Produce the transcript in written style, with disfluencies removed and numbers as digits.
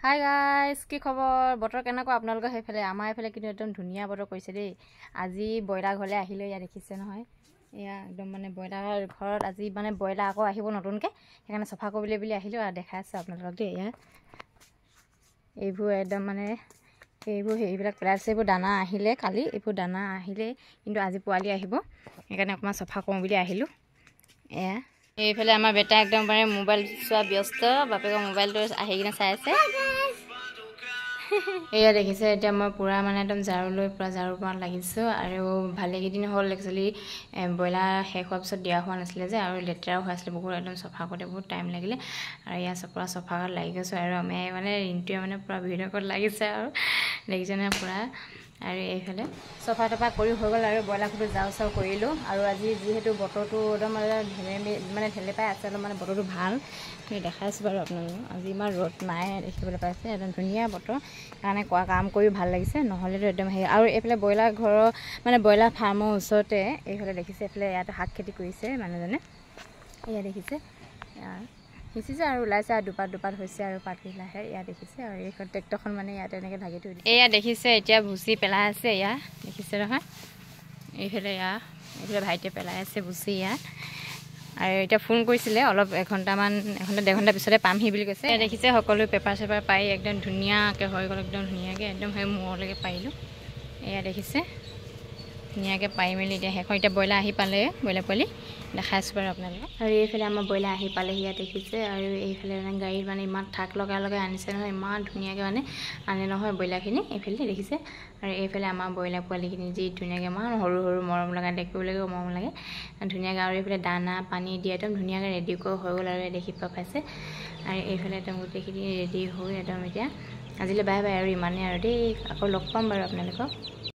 Hi guys, কি খবৰ? বতৰ কেনেকুৱা আপোনালোকৰ সেইফালে? আমাৰ এইফালে কিন্তু একদম ধুনীয়া বতৰ কৰিছে দেই। আজি ব্ৰইলাৰ ঘৰলৈ আহিলে, ইয়াত দেখিছে নহয়, এয়া একদম মানে ব্ৰইলাৰ ঘৰত আজি মানে ব্ৰইলাৰ আকৌ আহিব নতুনকৈ, সেইকাৰণে চফা কৰিবলৈ বুলি আহিলোঁ আৰু দেখাই আছোঁ আপোনালোকক দেই। এয়া এইবোৰ একদম মানে সেইবিলাক পেলাইছে, এইবোৰ দানা আহিলে কালি, এইবোৰ দানা আহিলে কিন্তু আজি পোৱালি আহিব, সেইকাৰণে অকণমান চফা কৰোঁ বুলি আহিলোঁ। এয়া এইফালে আমাৰ বেটা একদম মানে মোবাইল চোৱা ব্যস্ত, বাপেকৰ মোবাইলটো আহি কিনে চাই আছে। এয়া দেখিছে, এতিয়া মই পূৰা মানে একদম ঝাৰু লৈ পূৰা ঝাৰু পৰা লাগিছোঁ। আৰু ভালেকেইদিন হ'ল একচুৱেলি ব্ৰইলাৰ শেষ হোৱাৰ পিছত দিয়া হোৱা নাছিলে যে, আৰু লেতেৰাও হৈ আছিলে বহুত, একদম চফা কৰোঁতে বহুত টাইম লাগিলে। আৰু ইয়াত পূৰা চফা কৰাত লাগি গৈছোঁ, আৰু আমি মানে ৰিণ্টুৱে মানে পূৰা ভিডিঅ' ক'ত লাগিছে আৰু দেখিছে নহয় পূৰা। আৰু এইফালে চফা তফা কৰি হৈ গ'ল, আৰু ব্ৰইলাৰটো যাওঁ চাওঁ কৰিলোঁ। আৰু আজি যিহেতু বতৰটো একদম মানে ঢেলে পাই আছে, অলপ মানে বতৰটো ভাল, দেখাইছোঁ বাৰু আপোনালোকক। আজি ইমান ৰ'দ নাই দেখিবলৈ পাইছে, একদম ধুনীয়া বতৰ, সেইকাৰণে কাম কৰি ভাল লাগিছে, নহ'লেতো একদম হেৰি। আৰু এইফালে ব্ৰইলাৰ ঘৰৰ মানে ব্ৰইলাৰ ফাৰ্মৰ ওচৰতে এইফালে দেখিছে, এইফালে ইয়াতে শাক খেতি কৰিছে মানুহজনে, এয়া দেখিছে সিঁচিছে আৰু ওলাইছে, আৰু দুপাত হৈছে আৰু পাতবিলাহে এয়া দেখিছে। আৰু এইখন ট্ৰেক্টৰখন মানে ইয়াতে এনেকৈ ঢাকি থৈ দিছে। এয়া দেখিছে, এতিয়া ভুচি পেলাই আছে, এয়া দেখিছে নহয়, এইফালে ভাইটিয়ে পেলাই আছে ভুচি ইয়াত। আৰু এতিয়া ফোন কৰিছিলে অলপ এঘণ্টা ডেৰ ঘণ্টা পিছতে পামহি বুলি কৈছে। এয়া দেখিছে, সকলো পেপাৰ চেপাৰ পাই একদম ধুনীয়াকৈ হৈ গ'ল, একদম ধুনীয়াকৈ একদম সেই মূৰলৈকে পাৰিলোঁ। এয়া দেখিছে ধুনীয়াকৈ পাৰি মেলি এতিয়া শেষ। এতিয়া ব্ৰইলাৰ আহি পালে, ব্ৰইলাৰ পোৱালি দেখাইছোঁ বাৰু আপোনালোকক। আৰু এইফালে আমাৰ ব্ৰইলাৰ আহি পালেহি, ইয়াত দেখিছে। আৰু এইফালে মানে গাড়ীত মানে ইমান ঠাক লগাই আনিছে নহয়, ইমান ধুনীয়াকৈ মানে আনে নহয় ব্ৰইলাৰখিনি, এইফালে দেখিছে। আৰু এইফালে আমাৰ ব্ৰইলাৰ পোৱালিখিনি যি ধুনীয়াকৈ ইমান সৰু মৰম লগা, দেখিবলৈও মৰম লাগে ধুনীয়াকৈ। আৰু এইফালে দানা পানী দিয়ে একদম ধুনীয়াকৈ ৰেডি কৰি হৈ গ'ল, আৰু দেখিব পাইছে। আৰু এইফালে একদম গোটেইখিনি ৰেডি হৈ একদম এতিয়া আজিলৈ বাই বাই আৰু ইমানেই আৰু দেই, আকৌ লগ পাম বাৰু আপোনালোকক।